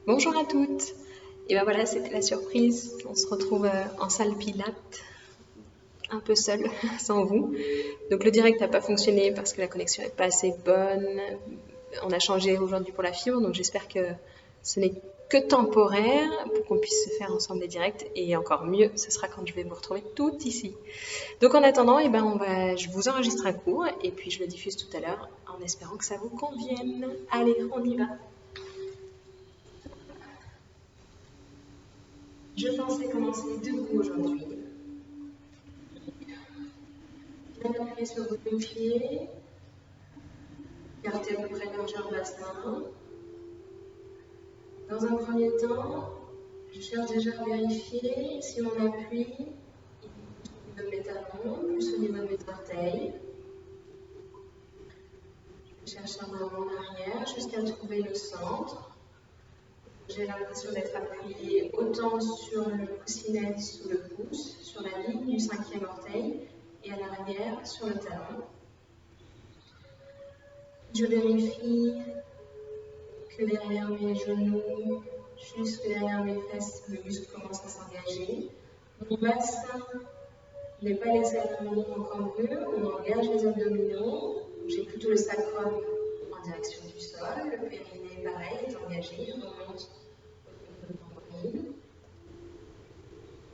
Bonjour à toutes. Et ben voilà, c'était la surprise. On se retrouve en salle Pilates, un peu seul, sans vous. Donc le direct n'a pas fonctionné parce que la connexion n'est pas assez bonne. On a changé aujourd'hui pour la fibre, donc j'espère que ce n'est que temporaire pour qu'on puisse se faire ensemble des directs. Et encore mieux, ce sera quand je vais vous retrouver toutes ici. Donc en attendant, je vous enregistre un cours et puis je le diffuse tout à l'heure en espérant que ça vous convienne. Allez, on y va. Je pensais commencer debout aujourd'hui. Bien appuyer sur vos deux pieds, écartez à peu près largeur bassin. Dans un premier temps, je cherche déjà à vérifier si mon appui est au niveau de mes talons, plus au niveau de mes orteils. Je cherche un mouvement en arrière jusqu'à trouver le centre. J'ai l'impression d'être appuyée autant sur le coussinet sous le pouce, sur la ligne du cinquième orteil, et à l'arrière sur le talon. Je vérifie que derrière mes genoux, jusque derrière mes fesses, le muscle commence à s'engager. Mon bassin n'est pas laissé à l'abandon encore mieux, on engage les abdominaux. J'ai plutôt le sacrum en direction du sol, le périnée pareil est engagé, je remonte au poitrine.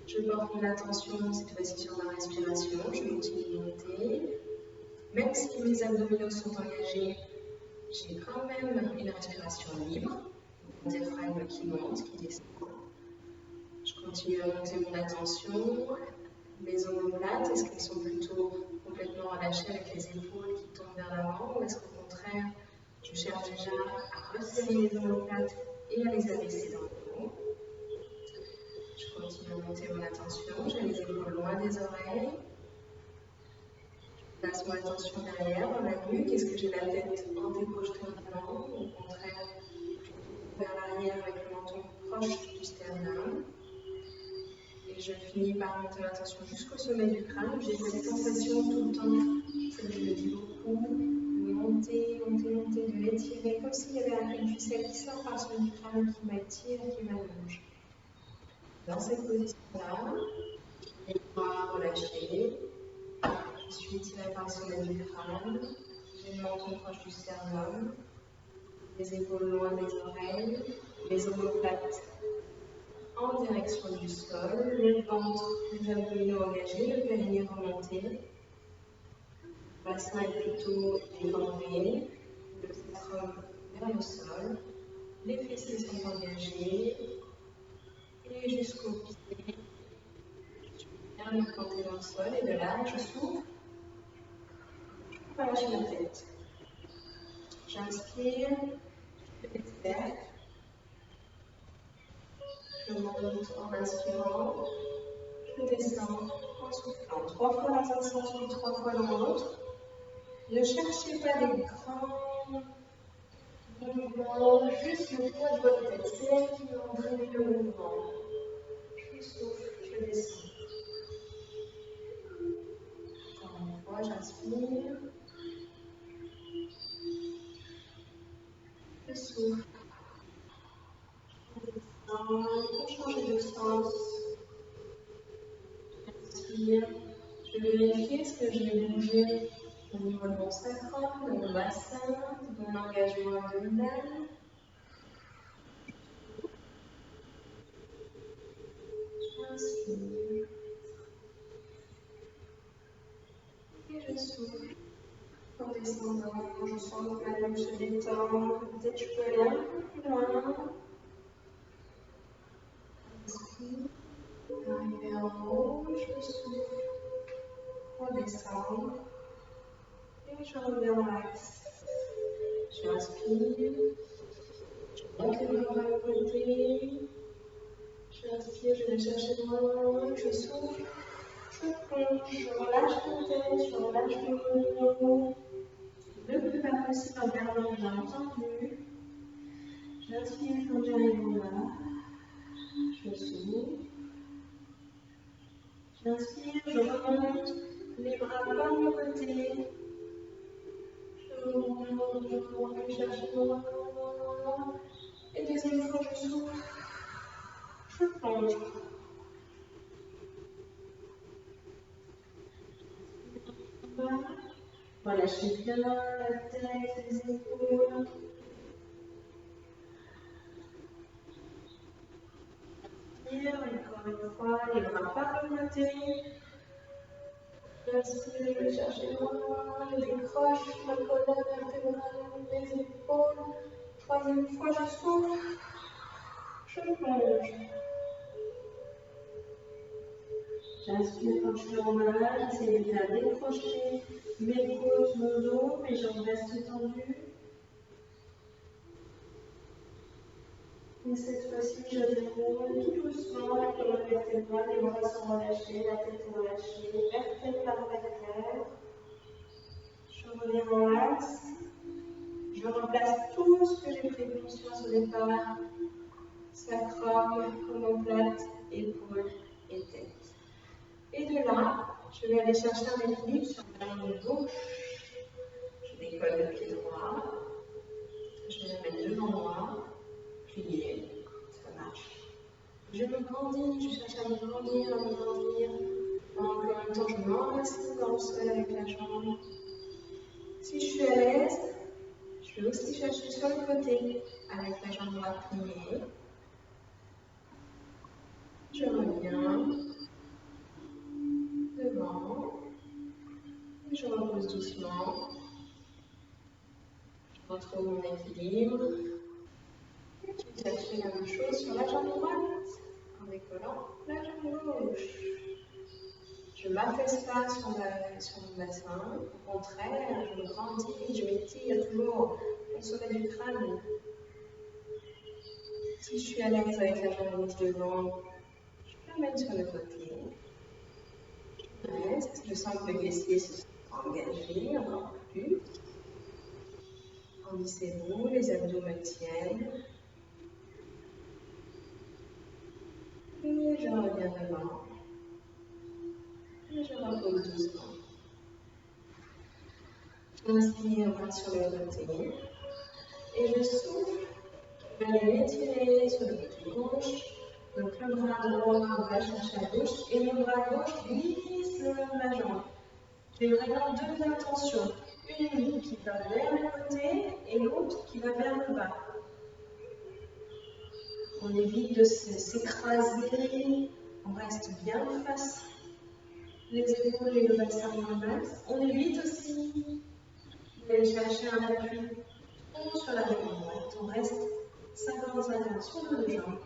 Je porte mon attention cette fois-ci sur ma respiration, je continue de monter. Même si mes abdominaux sont engagés, j'ai quand même une respiration libre, mon diaphragme qui monte, qui descend. Je continue à monter mon attention. Mes omoplates, est-ce qu'elles sont plutôt complètement relâchées avec les épaules qui tombent vers l'avant, ou est-ce qu'au contraire, je cherche déjà à resserrer les omoplates et à les abaisser dans le dos. Je continue à monter mon attention, j'ai les épaules loin des oreilles. Je place mon attention derrière, dans la nuque, est-ce que j'ai la tête antéprojetée en avant, ou au contraire, vers l'arrière avec le menton proche du sternum. Et je finis par monter l'attention jusqu'au sommet du crâne. J'ai cette sensation tout le temps, comme je le dis beaucoup, de monter, de l'étirer, comme s'il y avait une ficelle qui sort par le sommet du crâne, qui m'attire et qui m'allonge. Dans cette position-là, les bras relâchés, je suis étirée par le sommet du crâne, j'ai le menton proche du sternum, les épaules loin des oreilles, les omoplates en direction du sol, le ventre, les abdominaux engagés, le périnée remonté. Le bassin est plutôt déformé, le sacrum vers le sol, les fessiers sont engagés, et jusqu'au pied. Je viens me planter dans le sol, et de là, je souffle, je relâche ma tête. J'inspire, je fais des cercles. Je monte en inspirant, je descends en soufflant. 3 fois dans un sens, puis 3 fois dans l'autre. Ne cherchez pas des grands mouvements, juste le poids de votre tête. C'est elle qui va entraîner le mouvement. Je souffle, je descends. Encore une fois, j'inspire. Je souffle. Je descends. Pour changer de sens, j'inspire. Je vais vérifier ce que j'ai bougé au niveau de mon sacrum, de mon bassin, de mon engagement abdominal. J'inspire. Et je souffle. En descendant, je sens que ma nuque se détend. Peut-être je peux aller un peu plus loin. Inspire. Arriver en haut, je souffle. Redescendre. Et je reviens dans l'axe. J'inspire. Je monte les bras vers le côté. J'inspire, je vais chercher loin. Je souffle. Je plonge. Je relâche la tête. Je relâche le cou. Le plus bas possible en gardant bien entendu. J'inspire quand j'arrive en bas. Je souffle. J'inspire, je remonte. Les bras par le côté. Je remonte, je cherche loin. Et deuxième deuxième fois, je souffle. Je plonge. Relâchez bien la tête, les épaules. Encore une fois, les bras par le côté. Inspirez, je vais chercher loin, je décroche la colonne vertébrale, les épaules. Troisième fois, je souffle. Je plonge. J'inspire quand je suis en malade, j'essaie de faire décrocher mes côtes, mon dos, mes jambes restent tendues. Et cette fois-ci, je déroule tout doucement la colonne vertébrale, les bras sont relâchés, la tête est relâchée, vertèbre par vertèbre. Je reviens en axe. Je remplace tout ce que j'ai pris conscience au départ. Sacrum, omoplate, épaules et tête. Et de là, je vais aller chercher un équilibre sur la jambe gauche. Je décolle le pied droit. Je vais le mettre devant moi. Plier. Ça marche. Je me grandis, je cherche à me grandir, à me grandir. En même temps, je m'enracine dans le sol avec la jambe. Si je suis à l'aise, je vais aussi chercher sur le côté avec la jambe droite pliée. Je reviens devant. Et je repose doucement. Je retrouve mon équilibre. Et je vais chercher la même chose sur la jambe droite en décollant la jambe gauche. Je ne m'affaisse pas sur mon bassin, au contraire, je me grandis, je m'étire toujours au sommet du crâne. Si je suis à l'aise avec la jambe gauche devant, je l'amène sur le côté. Je reste, je sens que le fessiers se sont engagés encore plus. Grandissez-vous, les abdos me tiennent. Et je reviens devant. Et je repose doucement. J'inspire, bras sur le côté. Et je souffle. Je vais aller m'étirer sur le côté gauche. Donc le bras droit va chercher à gauche. Et mon bras gauche glisse le long de ma jambe. J'ai vraiment deux intentions. Une qui va vers le côté et l'autre qui va vers le bas. On évite de s'écraser. On reste bien face les épaules et le bassin en max. On évite aussi d'aller chercher un appui sur la jambe droite. On reste 50-50 sur nos jambes.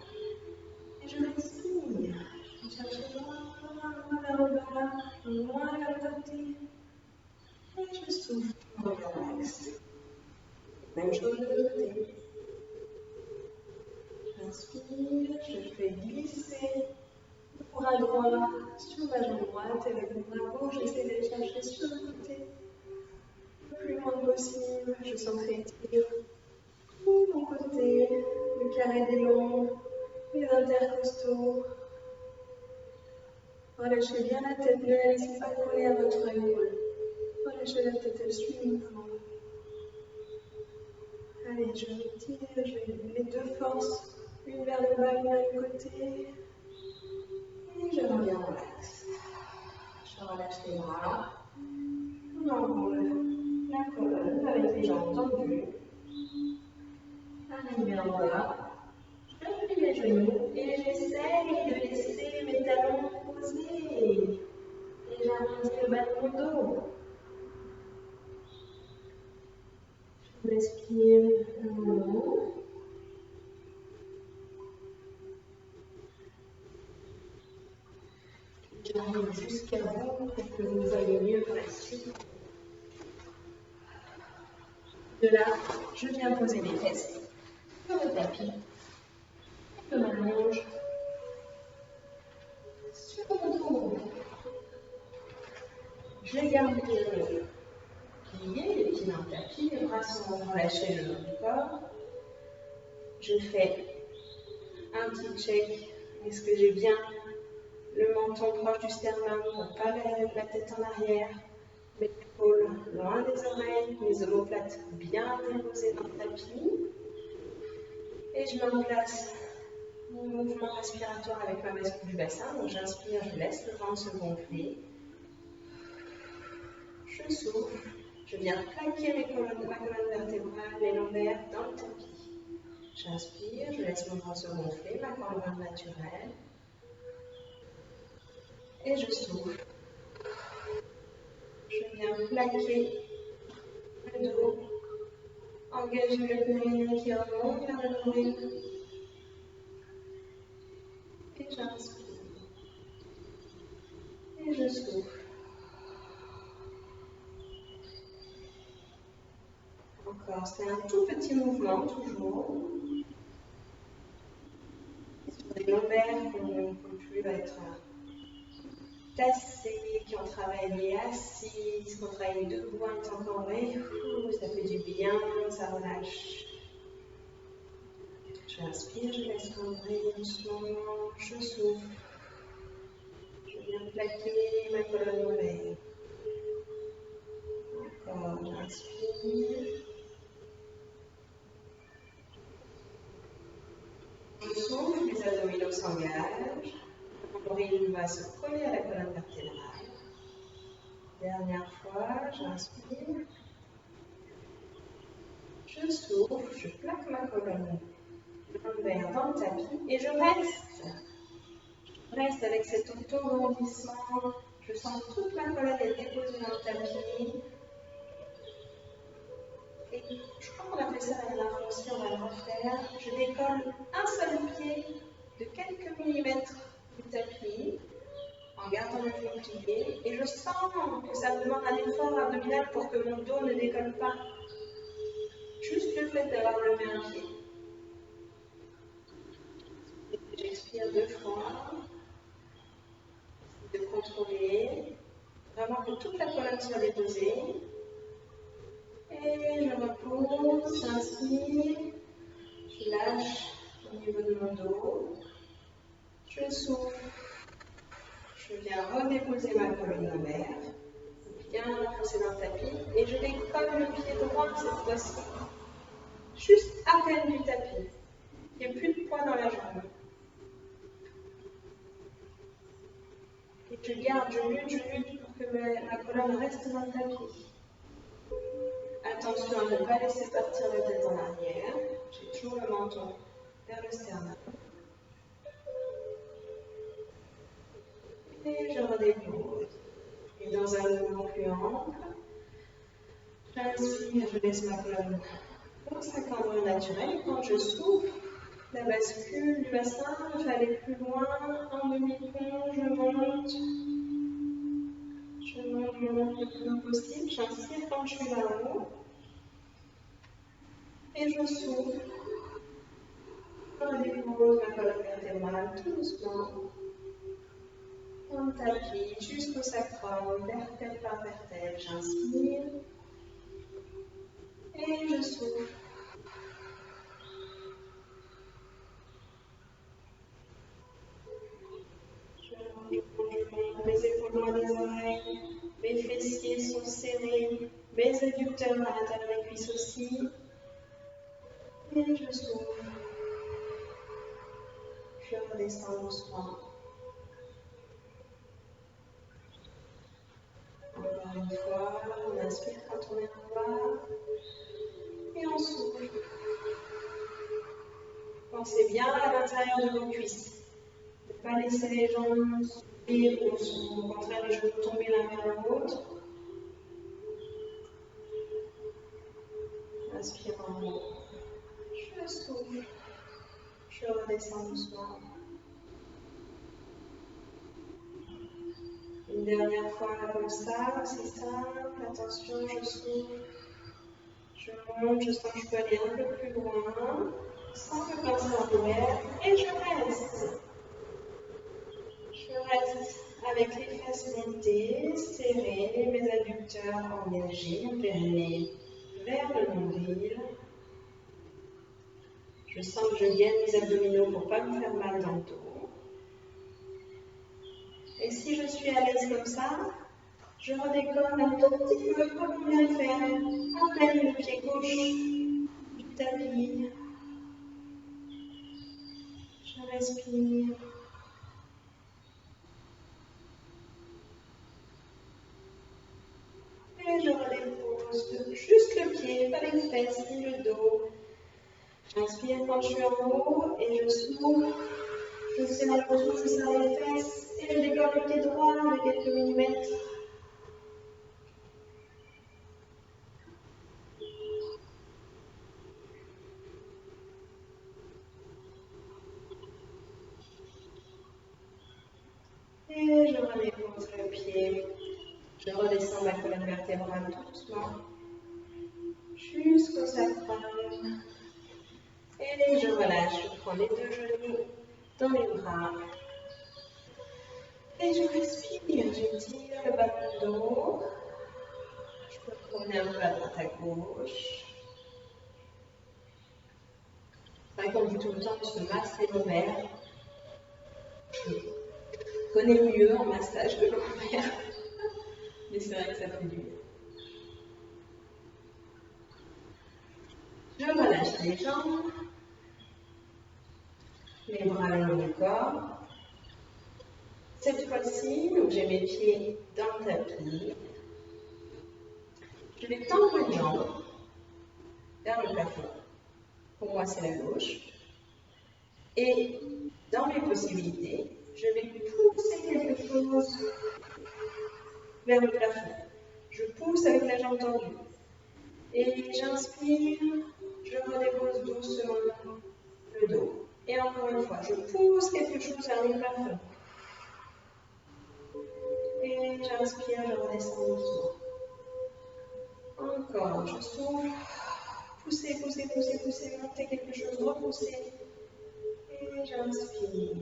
Et je respire. Je vais chercher loin vers le bas, loin vers le côté. Et je souffle, je relaxe. Même chose de l'autre côté. J'inspire, je fais glisser le bras droit sur ma jambe droite et avec mon bras gauche, j'essaie d'aller chercher sur le côté le plus loin possible. Je s'entraîtire tout mon côté, le carré des longs, les intercostaux. Relâchez bien la tête, ne la laissez pas coller à votre épaule. Relâchez la tête, elle suit le mouvement. Allez, je m'étire, je vais les deux forces, une vers le bas, une vers le côté. Et je reviens relax. Je relâche les bras. On enroule la colonne avec les jambes tendues. Arrivé en bas, je plie les genoux et j'essaye de laisser mes talons posés. Et j'arrondis le bas de mon dos. Je respire longuement. J'arrive jusqu'à vous pour que vous alliez mieux pour la suite. De là, je viens poser les fesses sur le tapis. Je m'allonge sur mon dos. Je garde les pieds pliés, les pieds dans le tapis, les bras sont relâchés le long du corps. Je fais un petit check. Est-ce que j'ai bien le menton proche du sternum, pas la tête en arrière, mes épaules loin des oreilles, mes omoplates bien déposées dans le tapis. Et je mets en place mon mouvement respiratoire avec ma bascule du bassin. Donc j'inspire, je laisse le ventre se gonfler. Je souffle. Je viens plaquer ma colonne vertébrale, les lombaires dans le tapis. J'inspire, je laisse mon ventre se gonfler, ma colonne naturelle. Et je souffle. Je viens plaquer le dos. Engager le périnée qui remonte vers le nombril. Et j'inspire. Et je souffle. Encore, c'est un tout petit mouvement, toujours. Sur les lombaires qui ne peuvent plus être tassés, qui ont travaillé assis, qui ont travaillé debout en étant cambrés. Ça fait du bien, ça relâche. J'inspire, je laisse cambrer doucement, je souffle. Je viens plaquer ma colonne lombaire. Encore, j'inspire. Je souffle, les abdominaux s'engagent. Le nombril va se coller à la colonne vertébrale. Dernière fois, j'inspire. Je souffle, je plaque ma colonne lombaire dans le tapis et je reste. Je reste avec cet auto-grandissement. Je sens toute ma colonne est déposée dans le tapis. Et je crois qu'on a fait ça la dernière fois aussi, on va le refaire. Je décolle un seul pied de quelques millimètres du tapis en gardant le pied plié. Et je sens que ça me demande un effort abdominal pour que mon dos ne décolle pas. Juste le fait d'avoir levé un pied. J'expire 2 fois. De contrôler. Vraiment que toute la colonne soit déposée. Et je repose, j'inspire, je lâche au niveau de mon dos, je souffle, je viens redéposer ma colonne lombaire, bien enfoncer dans le tapis, et je décolle le pied droit cette fois-ci, juste à peine du tapis. Il n'y a plus de poids dans la jambe. Et je garde, je lutte pour que ma colonne reste dans le tapis. Attention à ne pas laisser partir la tête en arrière. J'ai toujours le menton vers le sternum. Et je redépose. Et dans un mouvement plus ample, j'inspire, je laisse ma colonne dans sa cambrure naturelle. Et quand je souffle, la bascule du bassin, je vais aller plus loin, en demi-pont, je monte le plus loin possible. J'inspire quand je suis là-haut. Et je souffle. Je dépose ma colonne vertébrale tout doucement. Dans le tapis, jusqu'au sacrum, vertèbre par vertèbre. J'inspire. Et je souffle. Je monte mes épaules loin des oreilles. Mes fessiers sont serrés. Mes adducteurs à l'intérieur des cuisses aussi. Et je souffle. Je redescends doucement. Encore une fois, on inspire quand on est en bas. Et on souffle. Pensez bien à l'intérieur de vos cuisses. Ne pas laisser les jambes s'ouvrir ou au contraire les genoux tomber l'un vers l'autre. Inspire en haut. Je souffle. Je redescends doucement. Une dernière fois comme ça, c'est simple. Attention, je souffle. Je monte, je sens que je peux aller un peu plus loin. Sans me pincer en l'air. Et je reste. Je reste avec les fesses montées, serrées, mes adducteurs engagés, mon périnée vers le nombril. Je sens que je gaine mes abdominaux pour ne pas me faire mal dans le dos. Et si je suis à l'aise comme ça, je redécolle un tout petit peu comme on vient de faire, à peine le pied gauche du tapis. Je respire. Et je redépose juste le pied, pas les fesses ni le dos. J'inspire quand je suis en haut et je souffle. Je serre le dos, je serre les fesses et je décolle le pied droit de quelques millimètres. Et je redépose le pied. Je redescends ma colonne vertébrale doucement jusqu'au sacrum. Et je relâche. Je prends les deux genoux dans les bras. Et je respire. J'étire le bas du dos. Je peux promener un peu à droite à gauche. C'est vrai qu'on dit tout le temps de se masser l'ovaire. Je connais mieux en massage de l'ovaire. Mais c'est vrai que ça fait du bien. Je relâche les jambes, les bras le long du corps. Cette fois-ci, j'ai mes pieds dans le tapis. Je vais tendre une jambe vers le plafond. Pour moi, c'est la gauche. Et dans mes possibilités, je vais pousser quelque chose vers le plafond. Je pousse avec la jambe tendue. Et j'inspire, je redépose doucement le dos. Et encore une fois, je pousse quelque chose vers le plafond. Et j'inspire, je redescends doucement. Encore, je souffle. Pousser, pousser, pousser, pousser, monter quelque chose, repousser. Et j'inspire.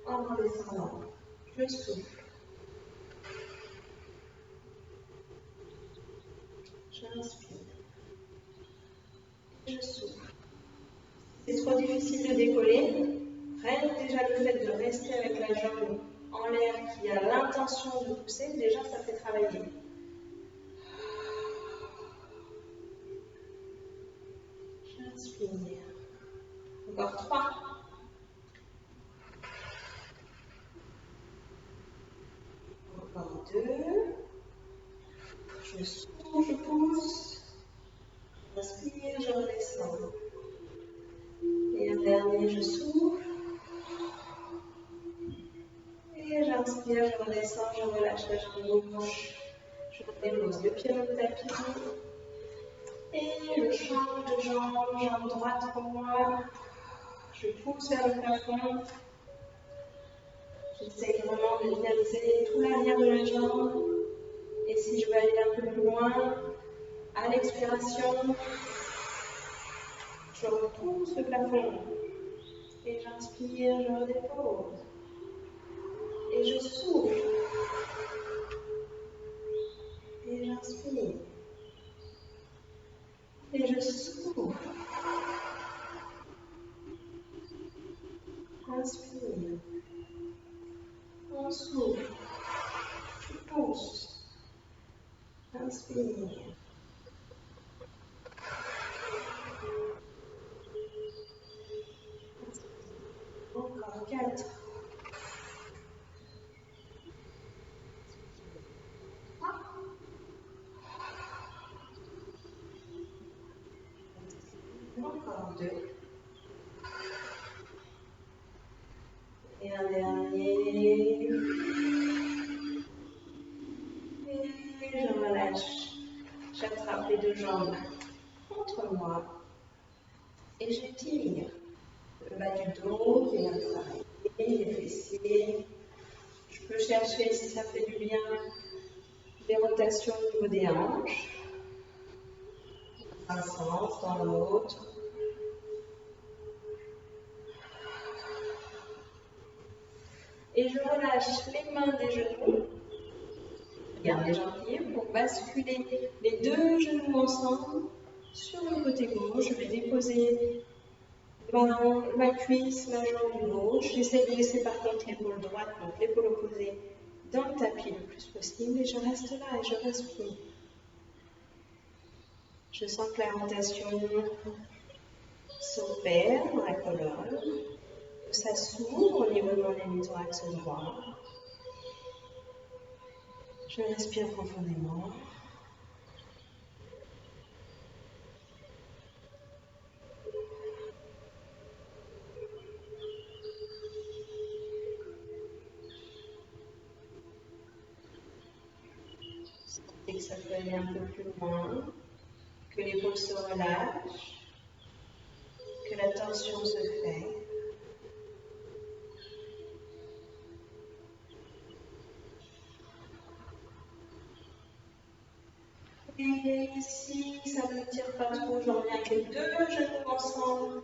En redescendant, je souffle. J'inspire. Je souffle. C'est trop difficile de décoller. Rien que déjà le fait de rester avec la jambe en l'air qui a l'intention de pousser, déjà ça fait travailler. J'inspire. Encore 3. Encore 2. Je souffle, je pousse. J'inspire, je redescends. Et un dernier, je souffle. Et j'inspire, je redescends, je relâche la jambe gauche. Je dépose le pied dans le tapis. Et je change de jambe droite pour moi. Je pousse vers le plafond. J'essaie vraiment de dynamiser tout l'arrière de la jambe. Et si je veux aller un peu plus loin, à l'expiration, je repousse le plafond. Et j'inspire, je redépose. Et je souffle. Et j'inspire. Et je souffle. Inspire. On souffle. Je pousse. Inspire. Encore 4. Encore 2. Et un dernier. Et je relâche. J'attrape les deux jambes contre moi. Et j'étire le bas du dos qui vient de travailler, les fessiers. Je peux chercher, si ça fait du bien, des rotations au niveau des hanches. Un sens, dans l'autre. Et je relâche les mains des genoux. Garde les jambes libres pour basculer les deux genoux ensemble sur le côté gauche. Je vais déposer ma cuisse, ma jambe gauche. J'essaie de laisser par contre l'épaule droite, donc l'épaule opposée, dans le tapis le plus possible. Et je reste là et je respire. Je sens que la rotation s'opère dans la colonne. ça s'ouvre au niveau de mon hémithorax droit. Je respire profondément. Et que ça peut aller un peu plus loin, que l'épaule se relâche, que la tension se fait. Et si ça ne tire pas trop, j'en reviens avec les deux genoux ensemble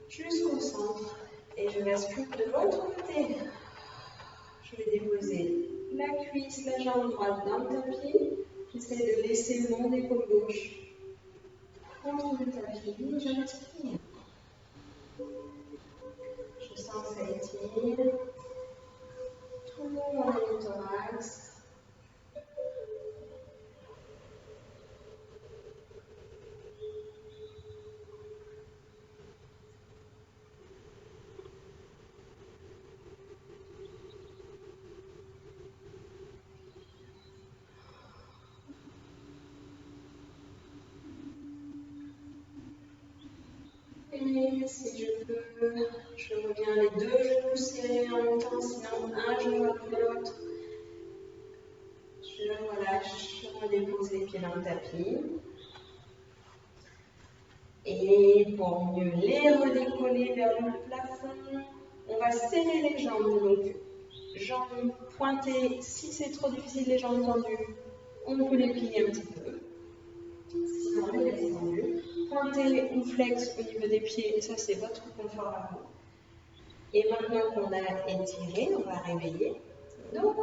jusqu'au centre. Et je bascule de l'autre côté. Je vais déposer la cuisse, la jambe droite dans le tapis. J'essaie de laisser mon épaule gauche contre le tapis. Je respire. Je sens que ça étire tout mon hémithorax. Et si je peux, je reviens les deux genoux serrés en même temps, sinon un genou après l'autre. Je relâche, je redépose les pieds dans le tapis. Et pour mieux les redécoller vers le plafond, on va serrer les jambes. Donc, jambes pointées, si c'est trop difficile, les jambes tendues, on peut les plier un petit peu. Sinon, on les laisse tendues. Pointer ou flex au niveau des pieds, ça c'est votre confort à vous. Et maintenant qu'on a étiré, on va réveiller nos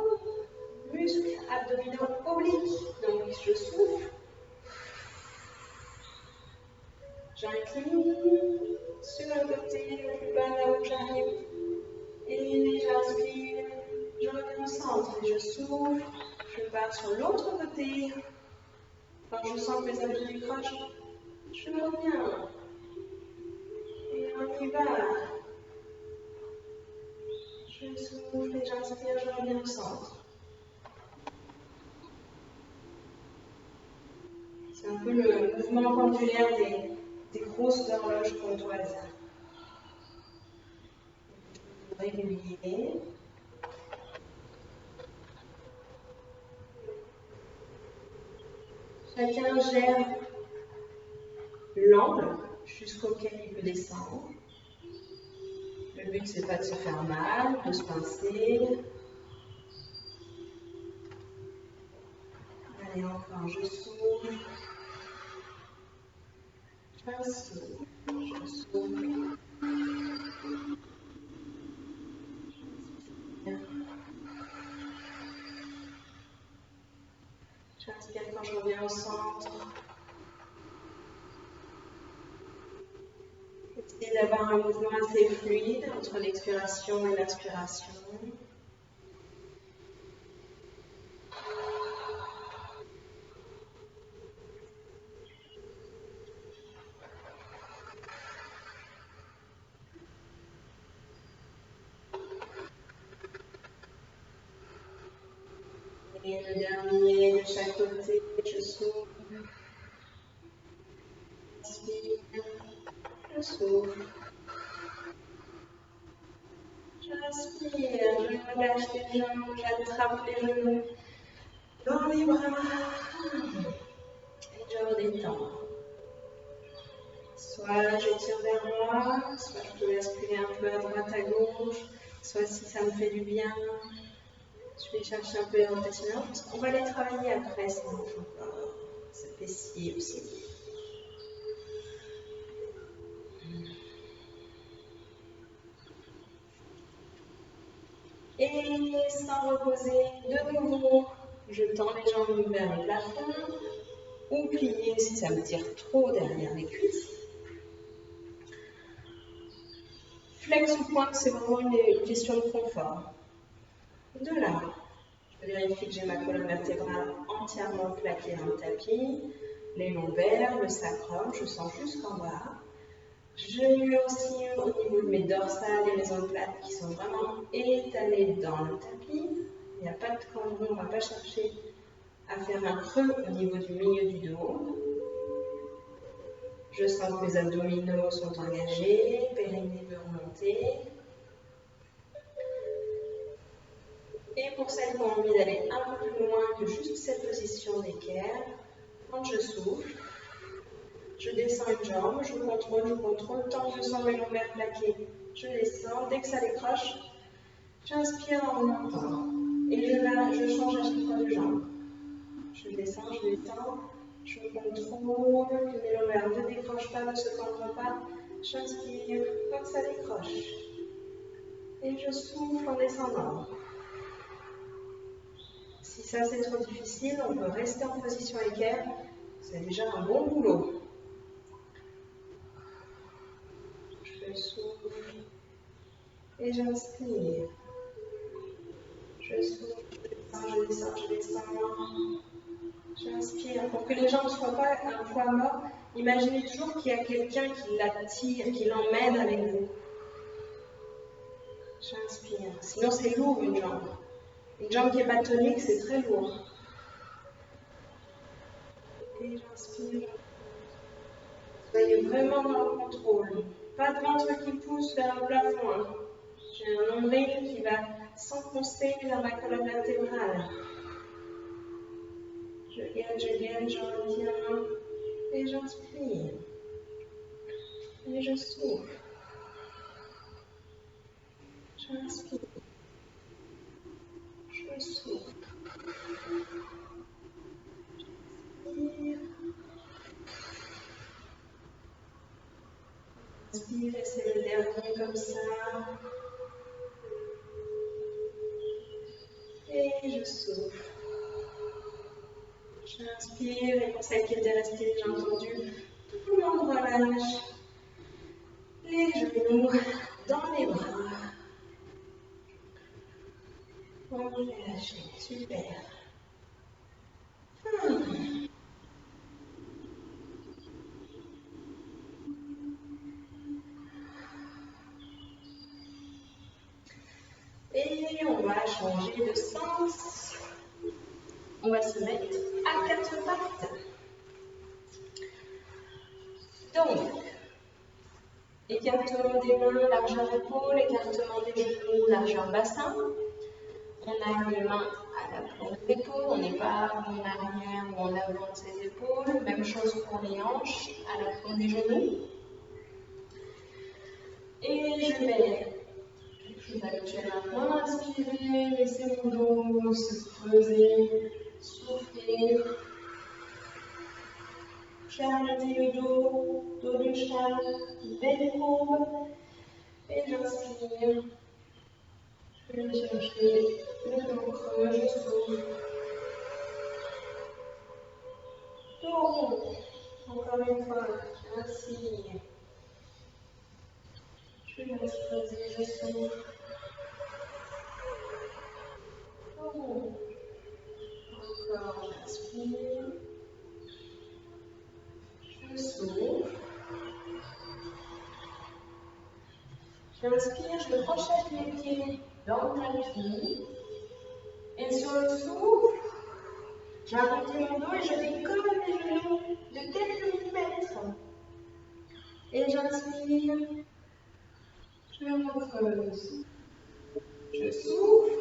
muscles abdominaux obliques. Donc je souffle, j'incline sur le côté le plus bas là où j'arrive. Et j'inspire, je reviens au centre et je souffle, je pars sur l'autre côté. Quand je sens que mes abdos crochent, je reviens. Et on y va. Je souffle et j'inspire, je reviens au centre. C'est un peu le mouvement pendulaire des grosses horloges pontoises. Régulier. Chacun gère l'angle jusqu'auquel il peut descendre. Le but, c'est pas de se faire mal, de se pincer. Allez, encore, je souffle. Je souffle. Je souffle. J'inspire quand je reviens au centre. Essayez d'avoir un mouvement assez fluide entre l'expiration et l'inspiration. Et le dernier de chaque côté, je souffle. J'inspire, je souffle. J'inspire, je relâche les jambes, j'attrape les genoux dans les bras. Et je redétends. Soit j'étire vers moi, soit je peux basculer un peu à droite, à gauche, soit si ça me fait du bien, je vais chercher un peu les rotations. On va les travailler après, sinon ça fait ci aussi. Et sans reposer, de nouveau, je tends les jambes vers le plafond, ou plier si ça me tire trop derrière les cuisses. Flex ou pointe, c'est vraiment une question de confort. De là, je vérifie que j'ai ma colonne vertébrale entièrement plaquée dans le tapis, les lombaires, le sacrum, je sens jusqu'en bas. Je mets aussi au niveau de mes dorsales et mes omoplates qui sont vraiment étalées dans le tapis. Il n'y a pas de cambron, on ne va pas chercher à faire un creux au niveau du milieu du dos. Je sens que mes abdominaux sont engagés, périnée veut remonter. Et pour celles qui ont envie d'aller un peu plus loin que juste cette position d'équerre, quand je souffle, je descends une jambe, je contrôle, tant que je sens mes lombaires plaqués, je descends, dès que ça décroche, j'inspire en remontant. Et je change à chaque fois de jambe. Je descends, je contrôle, que mes lombaires ne décrochent pas, ne se tendent pas, j'inspire, quand ça décroche. Et je souffle en descendant. Si ça c'est trop difficile, on peut rester en position équerre, c'est déjà un bon boulot. Je souffle et j'inspire. Je souffle, je descends. J'inspire. Pour que les jambes ne soient pas un poids mort, imaginez toujours qu'il y a quelqu'un qui l'attire, qui l'emmène avec vous. J'inspire. Sinon c'est lourd une jambe. Une jambe qui n'est pas tonique, c'est très lourd. Et j'inspire. Soyez vraiment dans le contrôle. Pas de ventre qui pousse vers le plafond. Hein. J'ai un nombril qui va s'enfoncer dans ma colonne vertébrale. Je gaine, je retiens. Et j'inspire. Et je souffle. J'inspire. Je souffle. J'inspire. Inspire et c'est le dernier comme ça. Et je souffle. J'inspire et pour celle qui était restée, j'ai entendu, tout le monde relâche. Les genoux dans les bras. On va relâcher. Super. Et on va changer de sens. On va se mettre à quatre pattes. Donc, écartement des mains, largeur épaule, écartement des genoux, largeur bassin. On a les mains à la plante de l'épaule, on n'est pas en arrière ou en avant de ses épaules. Même chose pour les hanches, à la plante des genoux. Et je vais quelque chose habituel maintenant, inspirer, laisser mon dos se creuser, souffler. Charger le dos du cheval, belle courbe. Et j'inspire. Je vais chercher le dos creux, je souffle. Dos rond. Encore une fois, j'inspire. Je laisse creuser, je souffle. Dos rond. Encore, j'inspire. Je souffle. J'inspire, je projette les pieds dans le tapis. Et sur le souffle, j'arrondis mon dos et je décolle mes genoux de quelques millimètres. Et j'inspire, je me creuse. Je souffle.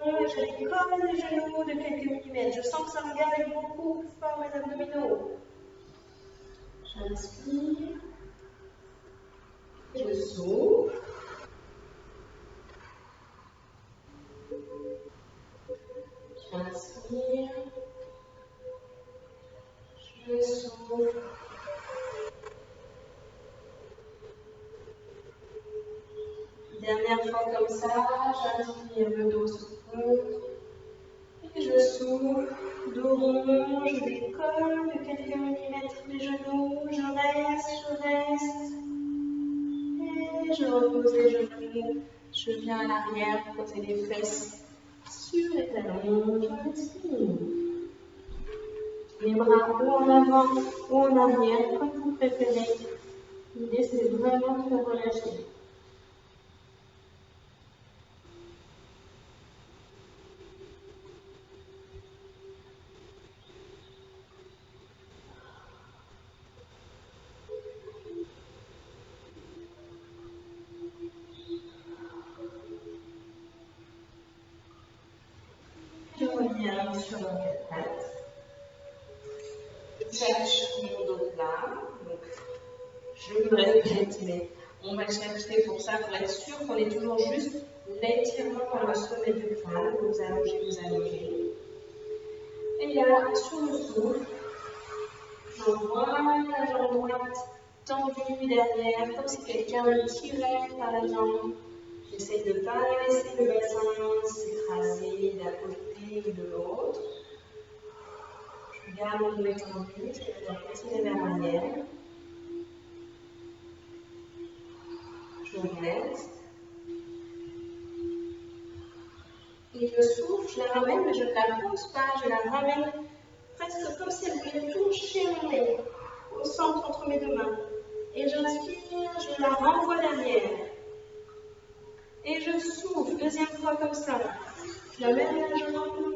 Et je décolle mes genoux de quelques millimètres. Je sens que ça engage beaucoup plus fort mes abdominaux. J'inspire. Je souffle. J'inspire. Je souffle. Dernière fois comme ça, j'inspire, le dos se creuse. Et je souffle, dos rond, je décolle de quelques millimètres les genoux, je reste. Et je repose les genoux, je viens à l'arrière, poser les fesses sur les talons, j'inspire. Les bras ou en avant ou en arrière, comme vous préférez. L'idée, c'est vraiment de relâcher. Je reviens sur mon quatre pattes. Je cherche mon dos plat. Donc, je me répète, mais on va chercher pour ça, pour être sûr qu'on est toujours juste l'étirement par le sommet du crâne. Vous allongez, vous allongez. Et là, sur le souffle, j'envoie la jambe droite tendue derrière, comme si quelqu'un me tirait par la jambe. J'essaie de ne pas laisser le bassin s'écraser d'un côté ou de l'autre. Je garde mon dos étendu, je vais continuer vers l'arrière. Je reste. Et je souffle, je la ramène, mais je ne la pousse pas, je la ramène presque comme si elle voulait toucher mon nez, au centre entre mes deux mains. Et j'inspire, je la renvoie derrière. Et je souffle, deuxième fois comme ça. Je la mets à la jambe,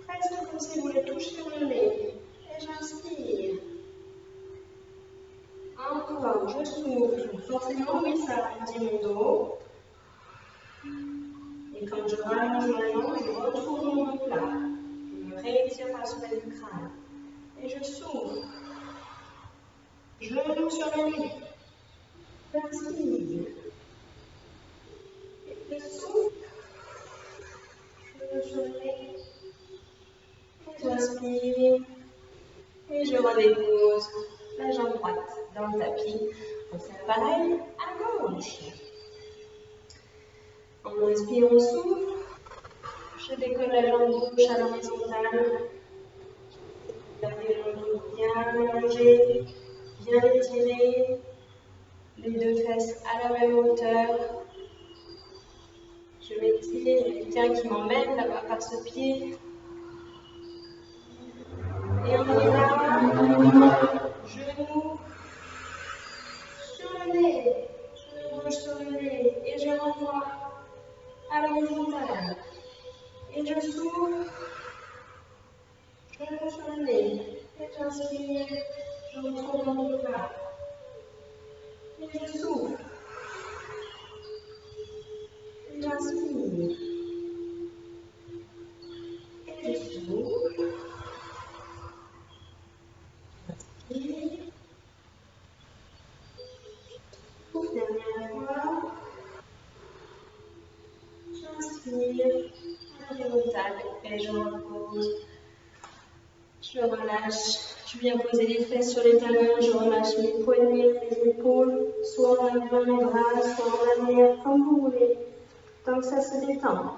presque comme si elle voulait toucher mon nez. Et j'inspire. Encore, je souffle. Forcément, oui, ça ralentit mon dos. Et quand je rallonge ma jambe, je retrouve mon dos plat. Je me réétire par le sommet du crâne. Et je souffle. Genou sur le nez. J'inspire. Et je souffle. Genou sur le nez. Et j'inspire. Et je redépose la jambe droite dans le tapis. On fait pareil à gauche. On inspire, on souffle. Je décolle la jambe gauche à l'horizontale. Gardez le dos bien allongé, bien étiré. Les deux fesses à la même hauteur. Je m'étire, il y a quelqu'un qui m'emmène là-bas par ce pied. Et on est là. Genou sur le nez. Genou gauche sur le nez. Et je renvoie à l'horizontale. Et je souffle. Genou sur le nez. Et j'inspire. Je retrouve mon dos plat. Et je souffle. Et j'inspire. Et je souffle. Et souffle, dernière fois. J'inspire. Horizontale. Et je repose. Je relâche. Je viens poser les fesses sur les talons. Je relâche mes poignets, mes épaules. Soit en avant les bras, soit en arrière, comme vous voulez. Tant que ça se détend.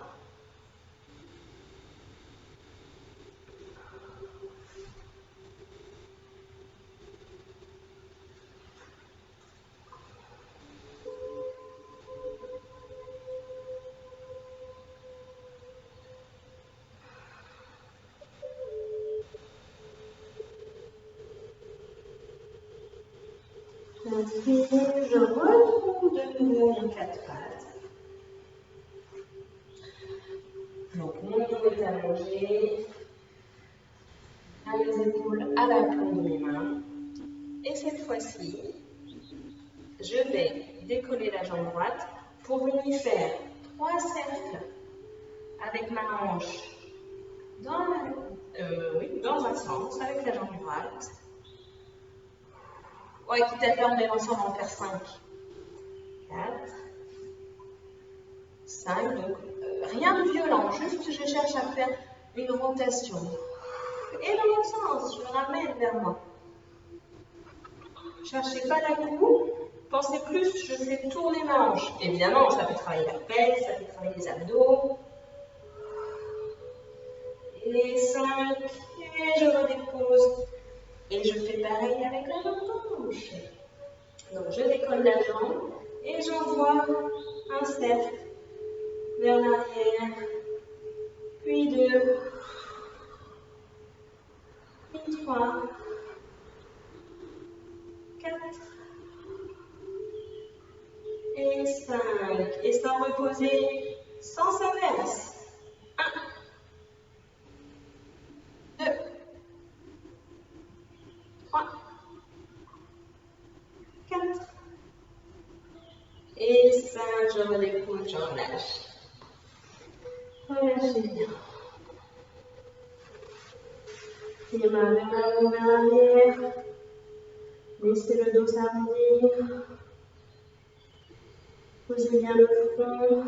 J'inspire, je retrouve de nouveau mon quatre pattes. Donc mon dos est allongé, à mes épaules à la paume de mes mains. Et cette fois-ci, je vais décoller la jambe droite pour venir faire 3 cercles avec ma hanche dans un sens avec la jambe droite. Ouais, quitte à faire, on est ensemble en faire 5. 4, 5, donc rien de violent, juste je cherche à faire une rotation. Et dans l'autre sens, je me ramène vers moi. Cherchez pas d'un-coup, pensez plus, je fais tourner ma hanche. Évidemment, ça fait travailler la pelle, ça fait travailler les abdos. Et 5, et je redépose. Et je fais pareil avec la jambe gauche. Donc je décolle la jambe et j'envoie un cercle vers l'arrière, puis 2, puis 3, 4 et 5. Et sans reposer, sans s'inverse. 1, 2, 3, 4. Et 5, je redécoule, j'en lâche. Relâchez bien. Les mains vers l'avant, vers l'arrière. Laissez le dos s'arrondir. Posez bien le front.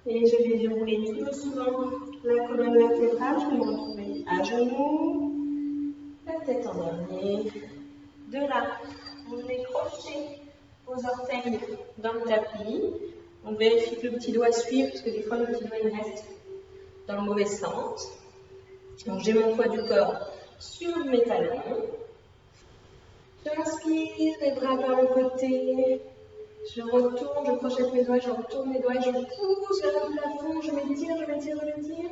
Et je vais dérouler tout doucement la colonne vertébrale. Je vais me retrouver à genoux. La tête en dernier. De là, vous venez crocher vos orteils dans le tapis. On vérifie que le petit doigt suive, parce que des fois le petit doigt il reste dans le mauvais sens. Donc j'ai mon poids du corps sur mes talons. J'inspire, les bras par le côté. Je retourne, je crochette mes doigts, je retourne mes doigts, je pousse vers le plafond, je m'étire, je m'étire, je m'étire.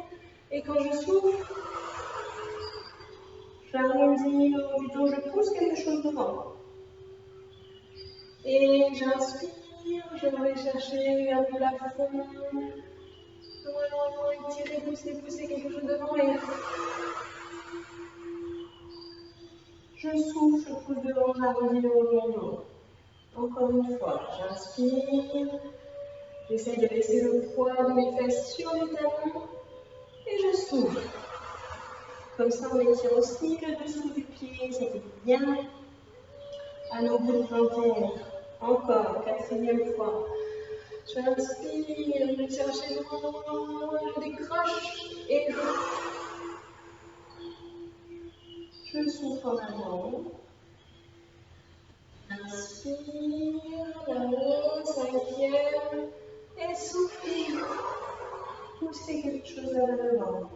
Et quand je souffle, j'arrondis le haut du dos, je pousse quelque chose devant. Et j'inspire, je vais chercher vers le plafond. Loin, étirer, pousser quelque chose devant. Et je souffle, je pousse devant, j'arrondis le haut de mon dos. Encore une fois, j'inspire. J'essaie de laisser le poids de mes fesses sur les talons. Et je souffle. Comme ça, on étire aussi le dessous du pied, ça fait bien à nos bouts de plantaire. Encore, 4e fois. J'inspire, je tire chez moi, je décroche et je souffle en avant. Inspire, là-haut, 5e, et soufflez. Poussez quelque chose vers l'avant.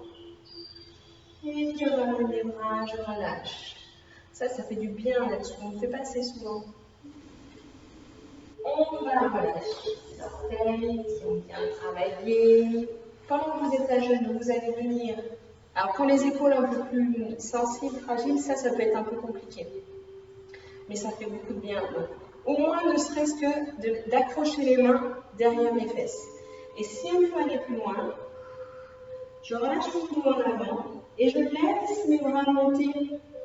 Et je ramène les bras, je relâche. Ça fait du bien là-dessus, on ne le fait pas assez souvent. On va relâcher les orteils, si on vient travailler. Pendant que vous êtes à genoux, vous allez venir. Alors pour les épaules un peu plus sensibles, fragiles, ça peut être un peu compliqué. Mais ça fait beaucoup de bien. Donc, au moins, ne serait-ce que d'accrocher les mains derrière mes fesses. Et si on veut aller plus loin, je relâche mon dos en avant et je laisse mes bras monter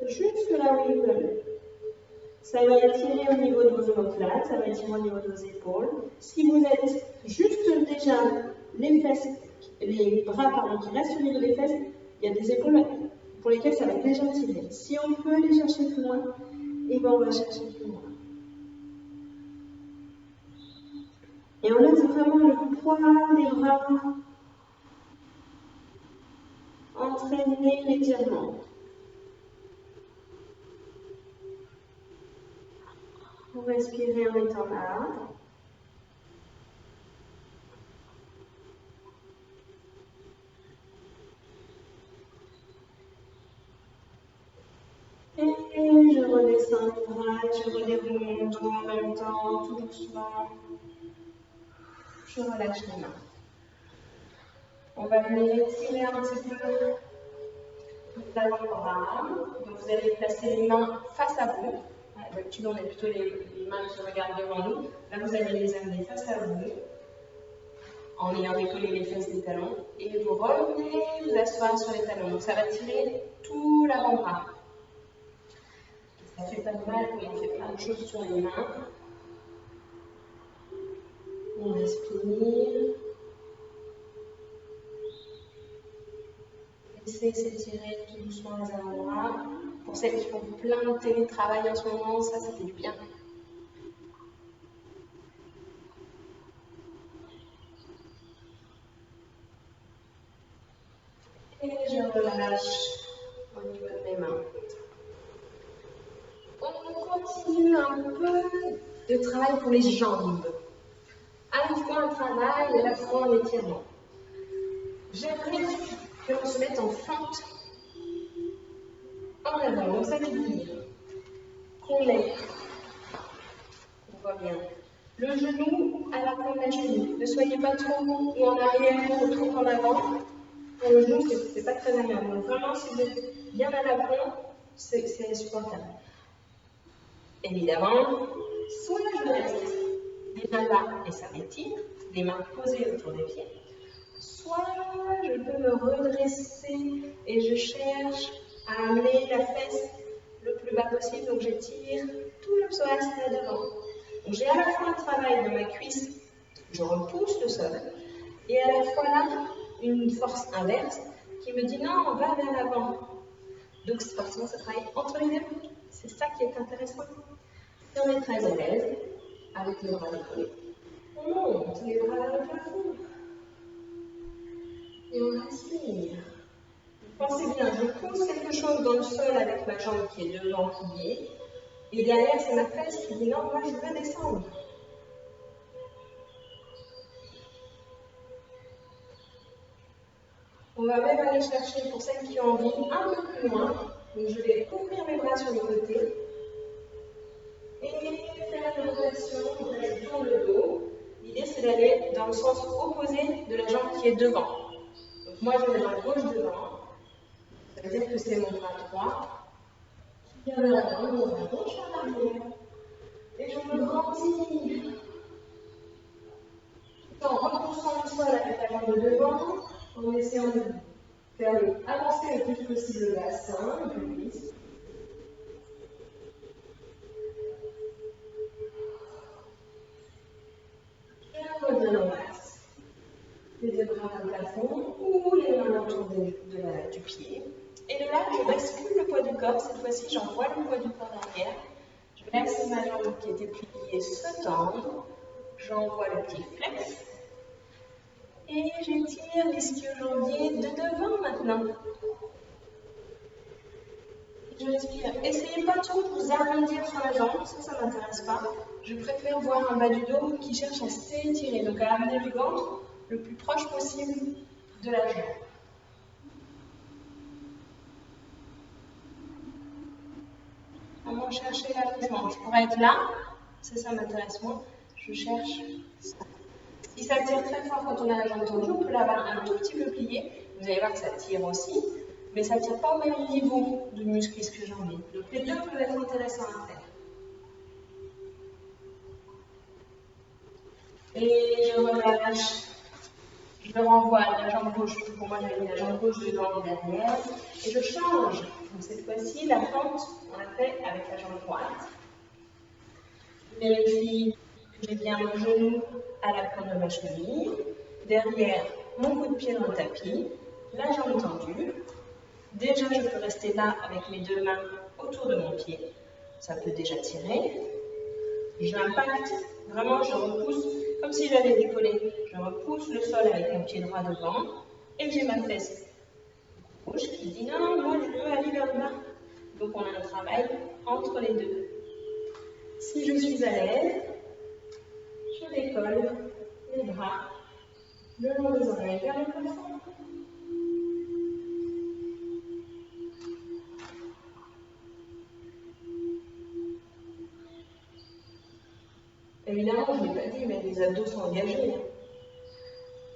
jusque là où ils veulent. Ça va étirer au niveau de vos omoplates, ça va étirer au niveau de vos épaules. Si vous êtes juste déjà les bras qui restent au niveau des fesses, il y a des épaules pour lesquelles ça va déjà tirer. Si on peut aller chercher plus loin, et bien on va chercher plus loin. Et on laisse vraiment le poids des bras entraîner l'étirement. Vous respirez en étant là. Et je redescends les bras, je redéroule mon dos en même temps, tout doucement. Je relâche les mains. On va venir étirer un petit peu l'avant-bras. Donc vous allez placer les mains face à vous. D'habitude, on a plutôt les mains qui regardent devant nous. Là, vous allez les amener face à vous, en ayant décollé les fesses des talons. Et vous revenez vous asseoir sur les talons. Donc ça va tirer tout l'avant-bras. Ça fait pas de mal, on fait plein de choses sur les mains. On respire. Laissez s'étirer tout doucement les avant-bras. Pour celles qui font plein de télétravail en ce moment, ça fait du bien. Et je relâche au niveau de mes mains. On continue un peu de travail pour les jambes. À la fois un travail et à la fois un étirement. J'aimerais que l'on se mette en fente en avant. Donc ça veut dire qu'on lève, on voit bien, Le genou à la pointe de la cheville. Ne soyez pas trop ou en arrière ou trop en avant. Pour le genou, ce n'est pas très agréable. Donc vraiment, si vous êtes bien à l'avant, c'est supportable. Évidemment, soit je reste les mains là et ça m'étire, les mains posées autour des pieds, soit je peux me redresser et je cherche à amener la fesse le plus bas possible, donc j'étire tout le psoas là devant. Donc j'ai à la fois un travail de ma cuisse, je repousse le sol, et à la fois là, une force inverse qui me dit non, on va vers l'avant. Donc forcément, ça travaille entre les deux. C'est ça qui est intéressant. Si on est très à l'aise, avec les bras décollés, on monte les bras vers le plafond. Et on respire. Pensez bien, je pousse quelque chose dans le sol avec ma jambe qui est devant, qui est. Et derrière, c'est ma fesse qui dit non, moi je veux descendre. On va même aller chercher, pour celles qui ont envie, un peu plus loin. Donc je vais ouvrir mes bras sur les côtés. Et faire une rotation, on tourne le dos. L'idée c'est d'aller dans le sens opposé de la jambe qui est devant. Donc moi je mets la jambe gauche devant. Ça veut dire que c'est mon bras droit qui vient vers l'avant, mon bras gauche vers l'arrière. Et je me grandis. Tout en repoussant le sol avec la jambe devant, en essayant de faire avancer le plus possible le bassin, le cuisse. Je reviens en masse. Les deux bras au plafond ou les mains autour du pied. Et de là, je bascule le poids du corps. Cette fois-ci, j'envoie le poids du corps derrière. Je laisse ma jambe qui était pliée se tendre. J'envoie le petit flex. Et j'étire l'ischio-jambier de devant maintenant. Je respire. Essayez pas trop de vous arrondir sur la jambe, ça ne m'intéresse pas. Je préfère voir un bas du dos qui cherche à s'étirer, donc à amener le ventre le plus proche possible de la jambe. Comment chercher l'allongement? Je pourrais être là, ça m'intéresse moins. Je cherche ça. Si ça tire très fort quand on a la jambe tendue, on peut l'avoir un tout petit peu pliée. Vous allez voir que ça tire aussi, mais ça ne tire pas au même niveau de muscle ischio-jambier. Donc les deux peuvent être intéressants à faire. Et je relâche. Je renvoie la jambe gauche. Pour moi, j'avais mis la jambe gauche devant et derrière. Et je change. Donc cette fois-ci, la pente, on la fait avec la jambe droite. Je vérifie que j'ai bien mon genou à la pointe de ma cheville. Derrière, mon coup de pied dans le tapis. La jambe tendue. Déjà, je peux rester là avec mes deux mains autour de mon pied. Ça peut déjà tirer. J'impacte, vraiment, je repousse, comme si j'allais décoller. Je repousse le sol avec mon pied droit devant. Et j'ai ma fesse gauche qui dit non, moi je veux aller vers le bas. Donc on a un travail entre les deux. Si je suis à l'aise, je décolle les bras le long des oreilles vers le plafond. Évidemment, je ne l'ai pas dit, mais les abdos sont engagés.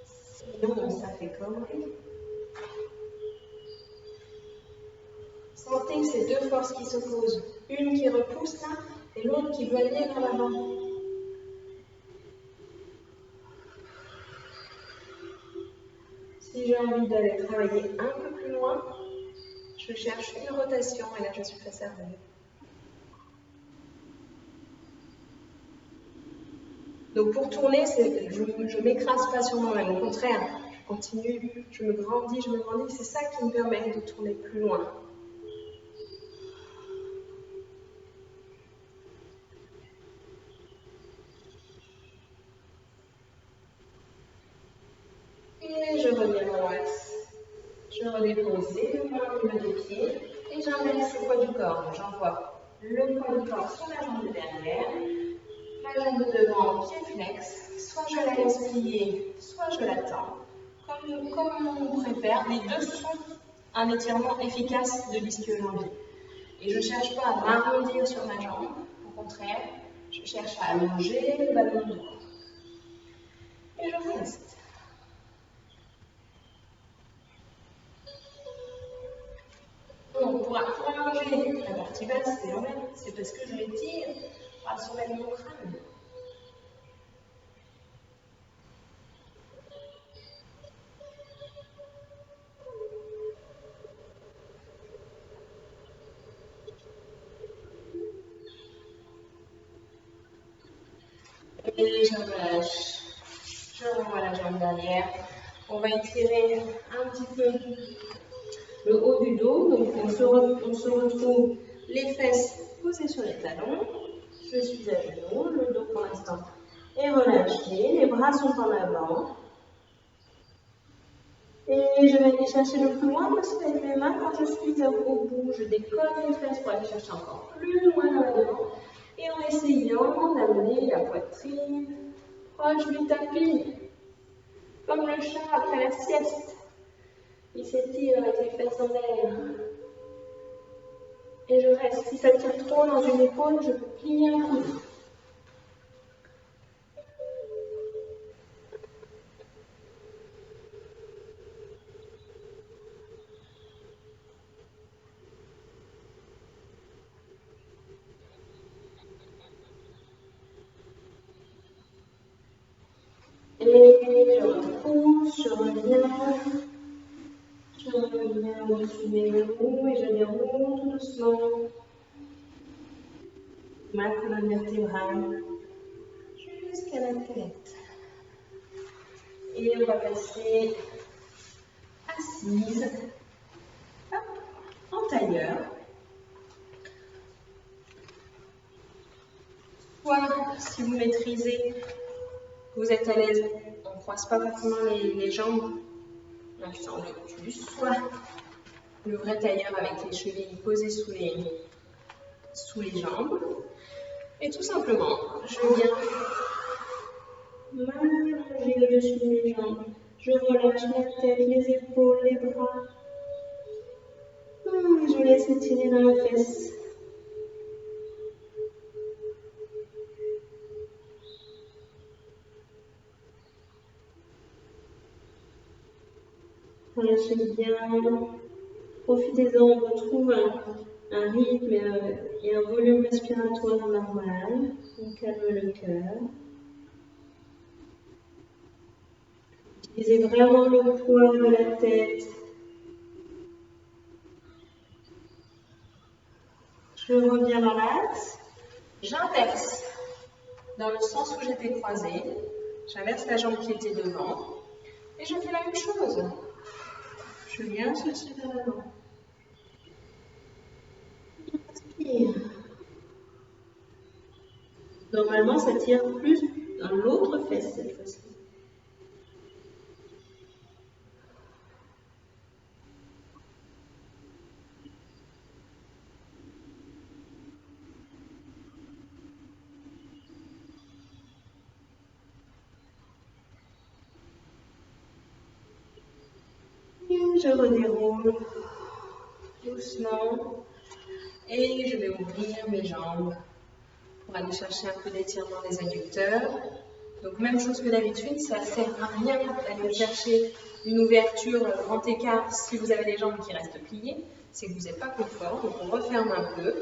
Sinon, ça fait comme. Sentez que c'est deux forces qui s'opposent. Une qui repousse là, et l'autre qui veut aller vers l'avant. Si j'ai envie d'aller travailler un peu plus loin, je cherche une rotation, et là je suis face à vous. Donc pour tourner, je ne m'écrase pas sur moi-même, au contraire, je continue, je me grandis, c'est ça qui me permet de tourner plus loin. Et je reviens en axe. Je redépose les deux mains au niveau des pieds et j'inverse le poids du corps. Donc j'envoie le poids du corps sur la jambe de derrière, la jambe de devant, pied flex, soit je la laisse plier, soit je l'attends. Comme on préfère, les deux sont un étirement efficace de l'ischio-jambier. Et je ne cherche pas à m'arrondir sur ma jambe, au contraire, Je cherche à allonger le ballon de dos. Et je reste. Donc, pour allonger la partie basse des jambes, c'est parce que je l'étire par le sommet de mon crâne. Et je relâche. Je renvoie la jambe derrière. On va étirer un petit peu le haut du dos. Donc on se retrouve les fesses posées sur les talons. Je suis à genoux, le dos pour l'instant est relâché, les bras sont en avant. Et je vais aller chercher le plus loin possible avec mes mains. Quand je suis au bout, je décolle les fesses pour aller chercher encore plus loin dans devant. Et en essayant d'amener la poitrine proche du tapis, comme le chat après la sieste. Il s'étire avec les fesses en l'air. Et je reste. Si ça tire trop dans une épaule, je peux plier un coup. Et je repousse, je reviens au-dessus de mes genoux et je déroule tout doucement ma colonne vertébrale jusqu'à la tête. Et on va passer assise, hop, en tailleur. Soit, si vous maîtrisez, vous êtes à l'aise, on ne croise pas forcément les jambes, l'accent le cul, soit le vrai tailleur avec les chevilles posées sous les jambes. Et tout simplement, je viens m'allonger au-dessus de mes jambes. Je relâche la tête, les épaules, les bras. Je laisse étirer dans les fesses. Relâchez bien. Profitez-en, on retrouve un rythme et un volume respiratoire normal. On calme le cœur. Utilisez vraiment le poids de la tête. Je reviens dans l'axe. J'inverse dans le sens où j'étais croisée. J'inverse la jambe qui était devant. Et je fais la même chose. Je viens chercher vers l'avant. Inspire. Normalement, ça tire plus dans l'autre fesse cette fois-ci. Et je redéroule doucement. Et je vais ouvrir mes jambes pour aller chercher un peu d'étirement des adducteurs. Donc même chose que d'habitude, ça ne sert à rien d'aller chercher une ouverture grand écart si vous avez les jambes qui restent pliées. C'est que vous n'êtes pas confort, donc on referme un peu.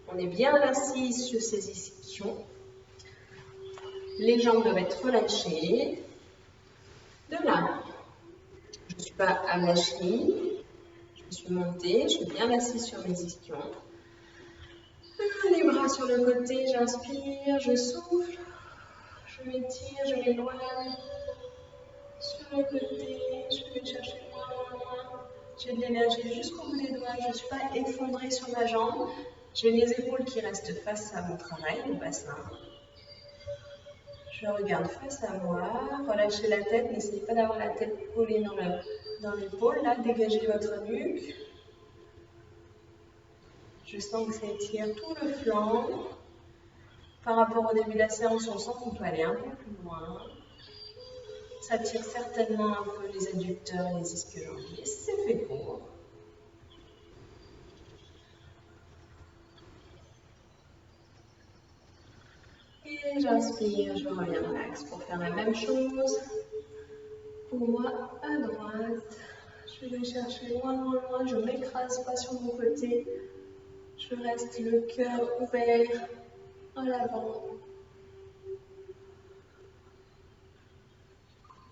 On est bien assis sur ces ischions. Les jambes doivent être relâchées. De là, je ne suis pas à la cheville. Je suis montée, je suis bien assise sur mes ischions. Les bras sur le côté, j'inspire, je souffle. Je m'étire, je m'éloigne. Sur le côté, je vais chercher loin. J'ai de l'énergie jusqu'au bout des doigts. Je ne suis pas effondrée sur ma jambe. J'ai les épaules qui restent face à mon travail, mon bassin. Je regarde face à moi. Relâchez la tête. N'essayez pas d'avoir la tête collée dans l'épaule. Là, dégagez votre nuque. Je sens que ça étire tout le flanc. Par rapport au début de la séance, on sent qu'on peut aller un peu plus loin. Ça tire certainement un peu les adducteurs et les ischio-jambiers. C'est fait pour. Et j'inspire, je reviens relax pour faire la même chose. Pour moi, à droite. Je vais chercher loin, loin, loin. Je ne m'écrase pas sur mon côté. Je reste le cœur ouvert à l'avant.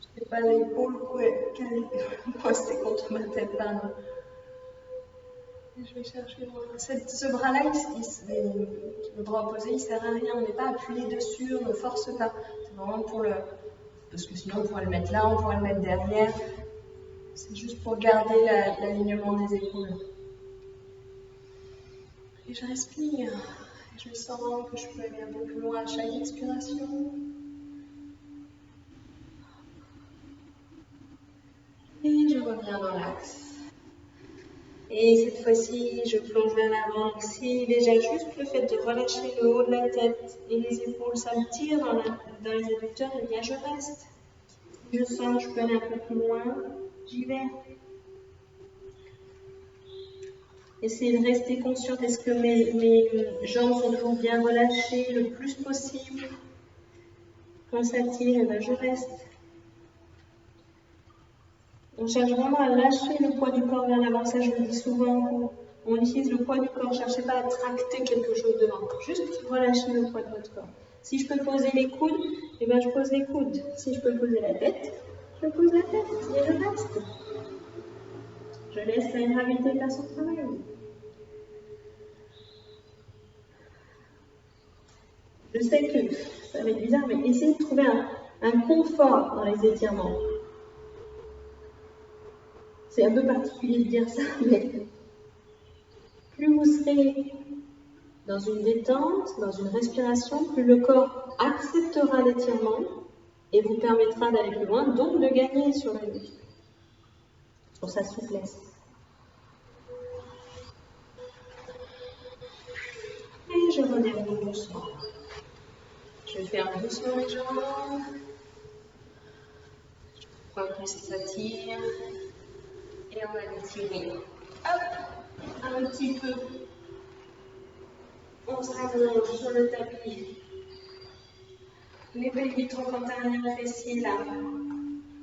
Je n'ai pas l'épaule postée contre ma tête, pardon. Et je vais chercher loin. Ce bras-là, le bras opposé, il ne sert à rien. On n'est pas appuyé dessus, on ne force pas. C'est vraiment pour le... Parce que sinon, on pourrait le mettre là, on pourrait le mettre derrière. C'est juste pour garder l'alignement des épaules. Et je respire. Et je sens que je peux aller un peu plus loin à chaque expiration. Et je reviens dans l'axe. Et cette fois-ci, je plonge vers l'avant aussi. Déjà, juste le fait de relâcher le haut de la tête et les épaules, ça me tire dans les adducteurs, et bien je reste. Je sens que je peux aller un peu plus loin. J'y vais. Essayez de rester consciente. Est-ce que mes jambes sont toujours bien relâchées le plus possible? Quand ça tire, et ben je reste. On cherche vraiment à lâcher le poids du corps vers l'avant. Ça, je le dis souvent. On utilise le poids du corps. Ne cherchez pas à tracter quelque chose devant. Juste relâcher le poids de votre corps. Si je peux poser les coudes, et ben je pose les coudes. Si je peux poser la tête, je pose la tête et je reste. Je laisse la gravité faire son travail. Je sais que ça va être bizarre, mais essayez de trouver un confort dans les étirements. C'est un peu particulier de dire ça, mais plus vous serez dans une détente, dans une respiration, plus le corps acceptera l'étirement et vous permettra d'aller plus loin, donc de gagner sur le muscle, sur sa souplesse. Et je redéroule doucement. Je vais faire doucement les jambes. Je crois que ça tire. Et on va les tirer. Hop, un petit peu. On se rallonge sur le tapis. Les pelviques antérieures fessiers là.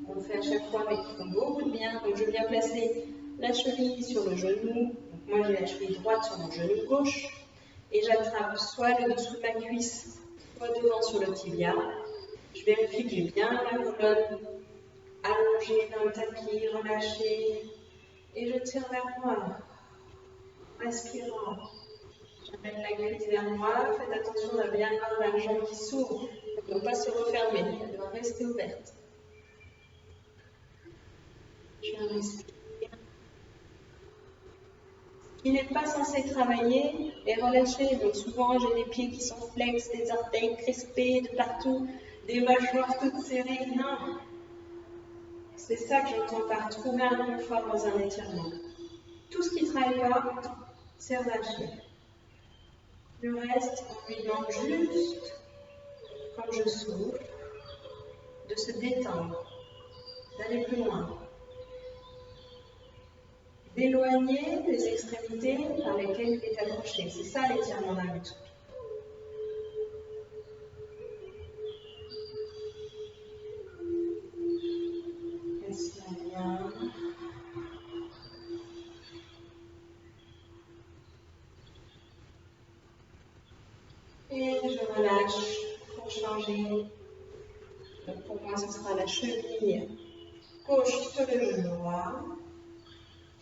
On le fait à chaque fois, mais qui font beaucoup de bien. Donc je viens placer la cheville sur le genou. Donc moi j'ai la cheville droite sur mon genou gauche. Et j'attrape soit le dessous de ma cuisse, soit devant sur le tibia. Je vérifie que j'ai bien la colonne allongée dans le tapis, relâchée. Et je tire vers moi. Respirant. J'amène la cuisse vers moi. Faites attention à bien avoir la jambe qui s'ouvre. Elle ne doit pas se refermer. Elle doit rester ouverte. Je respire. Il n'est pas censé travailler et relâcher. Donc souvent, j'ai des pieds qui sont flex, des orteils crispés de partout, des mâchoires toutes serrées. Non. C'est ça que j'entends par trouver un confort dans un étirement. Tout ce qui ne travaille pas, c'est relâché. Le reste, on lui demande juste, quand je souffle, de se détendre, d'aller plus loin, d'éloigner les extrémités par lesquelles il est accroché. C'est ça l'étirement d'un muscle. Respire bien. Et je relâche pour changer. Donc pour moi, ce sera la cheville gauche sur le genou droit.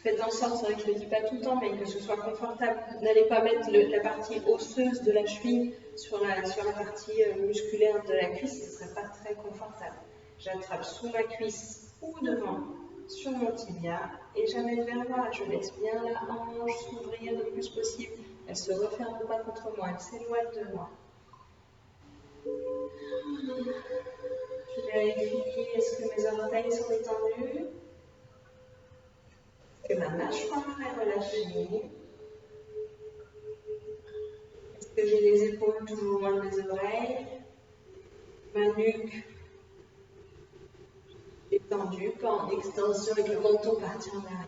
Faites en sorte, c'est vrai que je ne le dis pas tout le temps, mais que ce soit confortable. N'allez pas mettre la partie osseuse de la cheville sur la partie musculaire de la cuisse, ce ne serait pas très confortable. J'attrape sous ma cuisse ou devant sur mon tibia et j'amène vers moi. Je laisse bien la hanche s'ouvrir le plus possible. Elle ne se referme pas contre moi, elle s'éloigne de moi. Je vérifie, est-ce que mes orteils sont détendus? Est-ce que ma mâchoire est relâchée? Est-ce que j'ai les épaules toujours loin des oreilles? Ma nuque détendue, pas en extension avec le menton parti en arrière.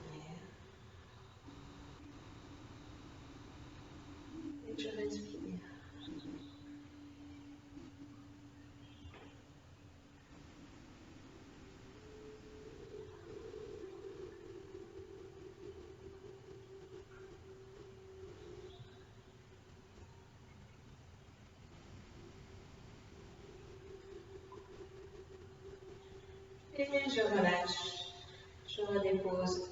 Et je respire. Et je relâche. Je redépose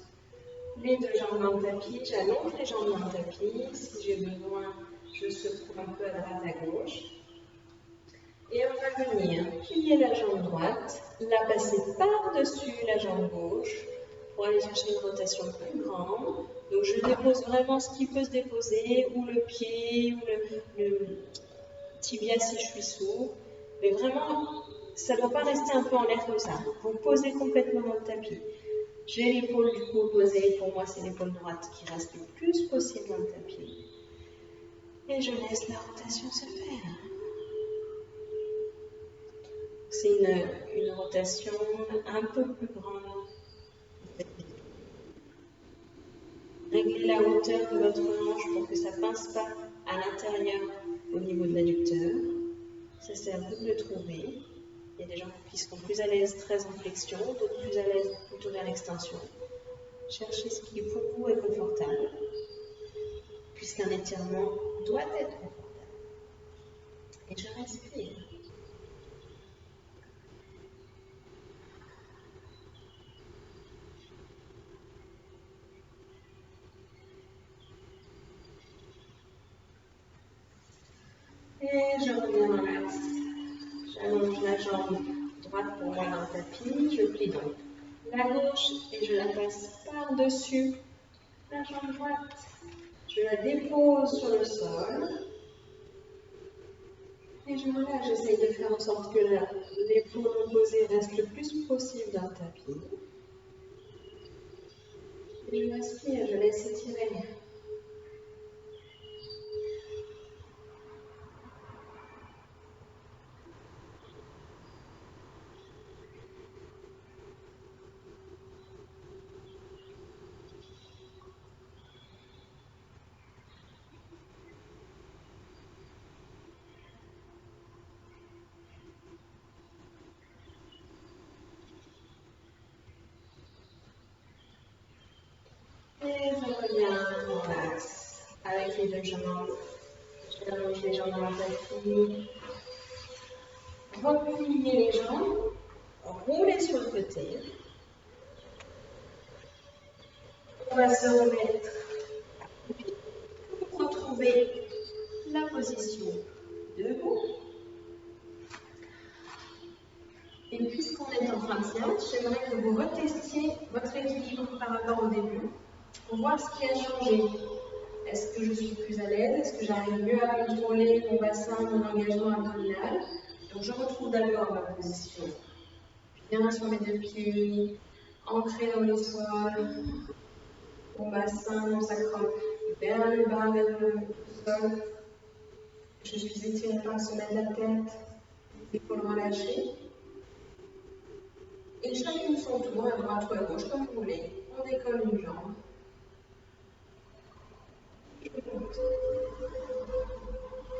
les deux jambes dans le tapis. J'allonge les jambes dans le tapis. Si j'ai besoin, je secoue un peu à droite, à gauche. Et on va venir plier la jambe droite, la passer par-dessus la jambe gauche pour aller chercher une rotation plus grande. Donc je dépose vraiment ce qui peut se déposer, ou le pied, ou le tibia si je suis sourd. Mais vraiment, ça ne doit pas rester un peu en l'air comme ça. Vous posez complètement dans le tapis. J'ai l'épaule du coup opposée. Pour moi, c'est l'épaule droite qui reste le plus possible dans le tapis. Et je laisse la rotation se faire. C'est une rotation un peu plus grande. Réglez la hauteur de votre hanche pour que ça ne pince pas à l'intérieur au niveau de l'adducteur. Ça, c'est à vous de le trouver. Il y a des gens qui seront plus à l'aise très en flexion, d'autres plus à l'aise plutôt vers l'extension. Cherchez ce qui pour vous est confortable, puisqu'un étirement doit être confortable. Et je respire. Et je reviens dans l'axe. J'allonge la jambe droite pour moi dans le tapis. Je plie donc la gauche et je la passe par-dessus la jambe droite. Je la dépose sur le sol. Et je relâche. J'essaye de faire en sorte que l'épaule opposée reste le plus possible dans le tapis. Et je respire, je laisse étirer. Et je reviens dans l'axe avec les deux jambes. J'allonge les jambes dans le tapis. Repliez les jambes. Roulez sur le côté. On va se remettre pour retrouver la position debout. Et puisqu'on est en fin de séance, j'aimerais que vous retestiez votre équilibre par rapport au début pour voir ce qui a changé. Est-ce que je suis plus à l'aise? Est-ce que j'arrive mieux à contrôler mon bassin, mon engagement abdominal? Donc je retrouve d'abord ma position. Bien sur mes deux pieds, ancré dans le sol, mon bassin, mon sacrum vers le bas, vers le sol. Je suis étirée par le sommet de la tête, les épaules relâchées. Et chacune son tour, à droite ou à gauche, comme vous voulez. On décolle une jambe. Je monte.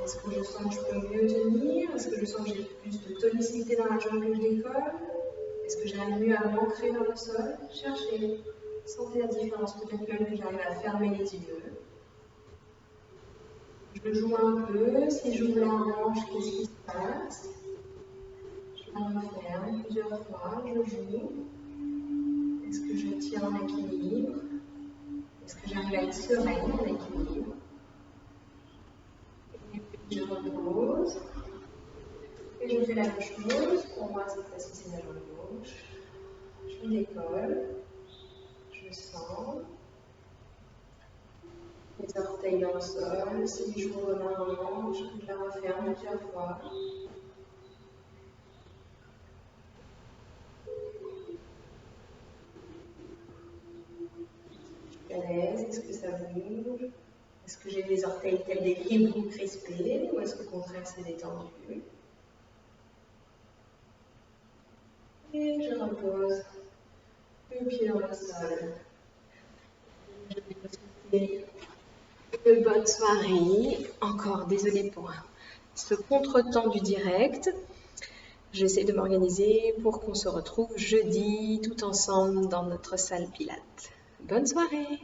Est-ce que je sens que je peux mieux tenir? Est-ce que je sens que j'ai plus de tonicité dans la jambe que je décolle? Est-ce que j'arrive mieux à m'ancrer dans le sol? Cherchez. Sentez la différence. Peut-être même que j'arrive à fermer les yeux. Je joue un peu. Si j'ouvre la hanche, qu'est-ce qui se passe? Je la referme plusieurs fois. Je joue. Est-ce que je tire en équilibre? Est-ce que j'arrive à être sereine en équilibre? Et puis je repose. Et je fais la même chose. Pour moi, cette fois-ci, c'est la jambe gauche. Je décolle. Je sens. Les orteils dans le sol. Si j'ouvre ma hanche, je la referme plusieurs fois. Je suis à l'aise. Est-ce que ça bouge? Est-ce que j'ai les orteils tels des hiboux crispés ou est-ce qu'au contraire c'est détendu? Et je repose le pied dans le sol. Je vais vous souhaiter une bonne soirée. Encore désolée pour ce contretemps du direct. J'essaie de m'organiser pour qu'on se retrouve jeudi tout ensemble dans notre salle Pilates. Bonne soirée!